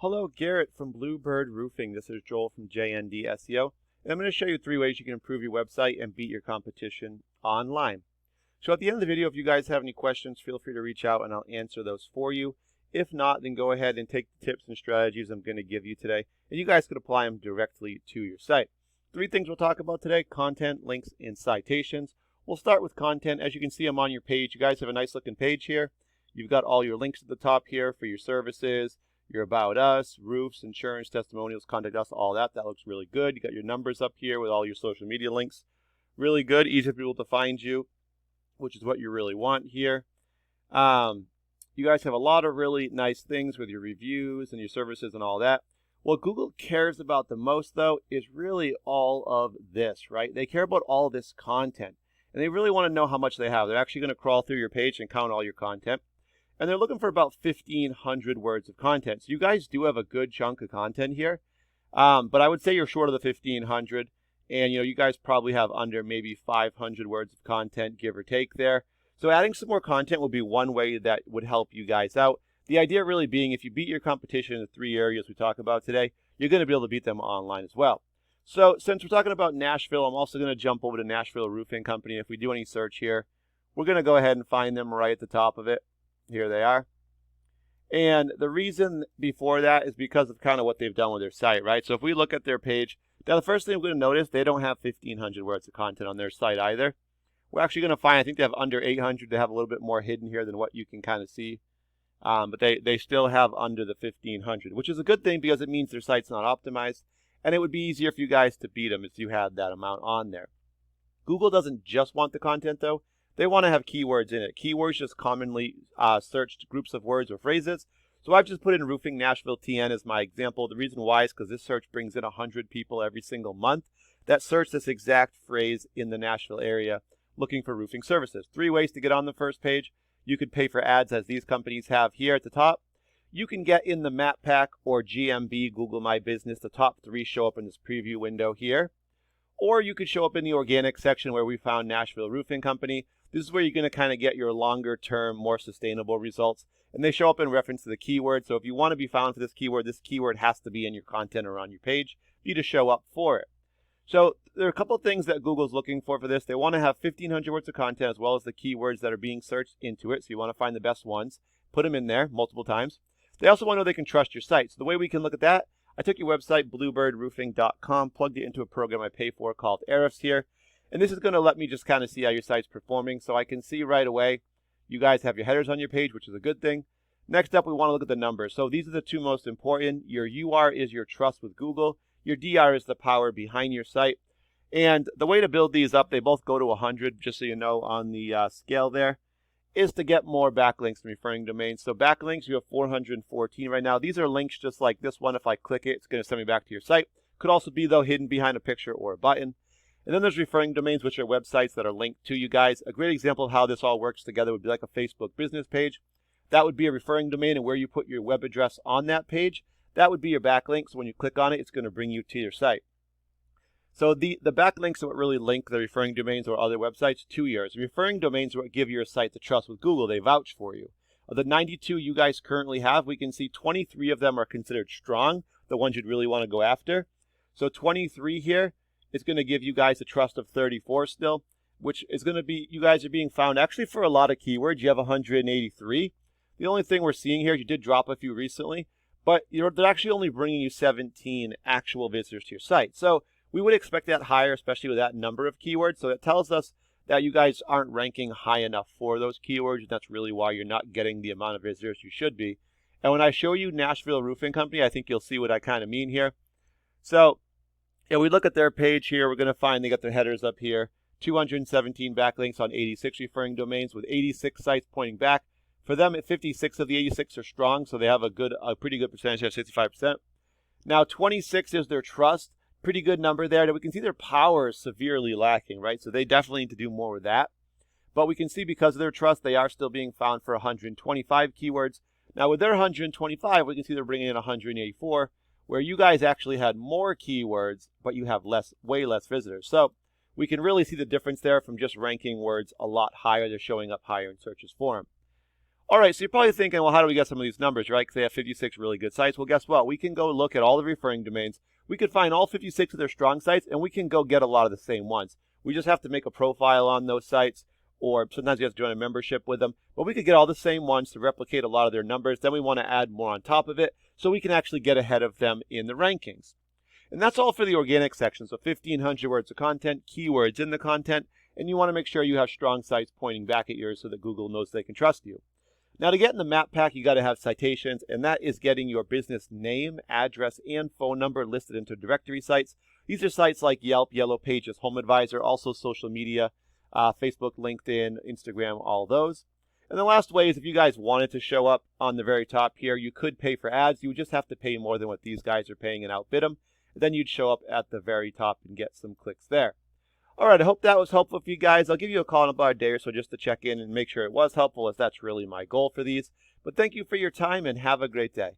Hello, Garrett from Bluebird Roofing. This is Joel from JND SEO, and I'm going to show you 3 ways you can improve your website and beat your competition online. So at the end of the video, if you guys have any questions, feel free to reach out and I'll answer those for you. If not, then go ahead and take the tips and strategies I'm going to give you today, and you guys could apply them directly to your site. 3 things we'll talk about today: content, links, and citations. We'll start with content. As you can see, I'm on your page. You guys have a nice looking page here. You've got all your links at the top here for your services, your about us, roofs, insurance, testimonials, contact us, all that. That looks really good. You got your numbers up here with all your social media links. Really good, easy for people to find you, which is what you really want here. You guys have a lot of really nice things with your reviews and your services and all that. What Google cares about the most, though, is really all of this, right? They care about all this content, and they really want to know how much they have. They're actually going to crawl through your page and count all your content. And they're looking for about 1,500 words of content. So you guys do have a good chunk of content here. But I would say you're short of the 1,500. And you guys probably have under maybe 500 words of content, give or take there. So adding some more content would be one way that would help you guys out. The idea really being, if you beat your competition in the 3 areas we talk about today, you're going to be able to beat them online as well. So since we're talking about Nashville, I'm also going to jump over to Nashville Roofing Company. If we do any search here, we're going to go ahead and find them right at the top of it. Here they are. And the reason before that is because of kind of what they've done with their site, right? So if we look at their page, now the first thing we're going to notice, they don't have 1,500 words of content on their site either. We're actually going to find, I think they have under 800. They have a little bit more hidden here than what you can kind of see. But they still have under the 1,500, which is a good thing because it means their site's not optimized. And it would be easier for you guys to beat them if you had that amount on there. Google doesn't just want the content, though. They want to have keywords in it. Keywords just commonly searched groups of words or phrases. So I've just put in roofing Nashville TN as my example. The reason why is because this search brings in 100 people every single month that search this exact phrase in the Nashville area looking for roofing services. 3 ways to get on the first page. You could pay for ads as these companies have here at the top. You can get in the map pack or GMB, Google My Business. The top 3 show up in this preview window here. Or you could show up in the organic section where we found Nashville Roofing Company. This is where you're going to kind of get your longer term, more sustainable results. And they show up in reference to the keyword. So if you want to be found for this keyword has to be in your content or on your page for you to show up for it. So there are a couple of things that Google's looking for this. They want to have 1,500 words of content as well as the keywords that are being searched into it. So you want to find the best ones, put them in there multiple times. They also want to know they can trust your site. So the way we can look at that, I took your website, bluebirdroofing.com, plugged it into a program I pay for called Ahrefs here. And this is going to let me just kind of see how your site's performing. So I can see right away you guys have your headers on your page, which is a good thing. Next up, we want to look at the numbers. So these are the 2 most important. Your UR is your trust with Google. Your DR is the power behind your site. And the way to build these up, they both go to 100, just so you know, on the scale there, is to get more backlinks from referring domains. So backlinks, you have 414 right now. These are links just like this one. If I click it, it's going to send me back to your site. Could also be, though, hidden behind a picture or a button. And then there's referring domains, which are websites that are linked to you guys. A great example of how this all works together would be like a Facebook business page. That would be a referring domain, and where you put your web address on that page, that would be your backlink. So when you click on it, it's going to bring you to your site. So the backlinks are what really link the referring domains or other websites to yours. Referring domains are what give your site the trust with Google. They vouch for you. Of the 92 you guys currently have, we can see 23 of them are considered strong, the ones you'd really want to go after. So 23 here is going to give you guys a trust of 34 still, which is going to be, you guys are being found actually for a lot of keywords. You have 183. The only thing we're seeing here is you did drop a few recently, but they're actually only bringing you 17 actual visitors to your site. So we would expect that higher, especially with that number of keywords. So it tells us that you guys aren't ranking high enough for those keywords. And that's really why you're not getting the amount of visitors you should be. And when I show you Nashville Roofing Company, I think you'll see what I kind of mean here. So if we look at their page here, we're going to find they got their headers up here. 217 backlinks on 86 referring domains with 86 sites pointing back. For them, 56 of the 86 are strong, so they have a pretty good percentage, 65%. Now, 26 is their trust. Pretty good number there. We can see their power is severely lacking, right? So they definitely need to do more with that. But we can see because of their trust, they are still being found for 125 keywords. Now, with their 125, we can see they're bringing in 184, where you guys actually had more keywords, but you have way less visitors. So we can really see the difference there from just ranking words a lot higher. They're showing up higher in searches for them. All right, so you're probably thinking, well, how do we get some of these numbers, right? Because they have 56 really good sites. Well, guess what? We can go look at all the referring domains. We could find all 56 of their strong sites, and we can go get a lot of the same ones. We just have to make a profile on those sites, or sometimes you have to join a membership with them. But we could get all the same ones to replicate a lot of their numbers. Then we want to add more on top of it, so we can actually get ahead of them in the rankings. And that's all for the organic section. So 1,500 words of content, keywords in the content, and you want to make sure you have strong sites pointing back at yours so that Google knows they can trust you. Now, to get in the map pack, you got to have citations, and that is getting your business name, address, and phone number listed into directory sites. These are sites like Yelp, Yellow Pages, Home Advisor, also social media, Facebook, LinkedIn, Instagram, all those. And the last way is if you guys wanted to show up on the very top here, you could pay for ads. You would just have to pay more than what these guys are paying and outbid them. Then you'd show up at the very top and get some clicks there. All right, I hope that was helpful for you guys. I'll give you a call in about a day or so just to check in and make sure it was helpful, as that's really my goal for these. But thank you for your time and have a great day.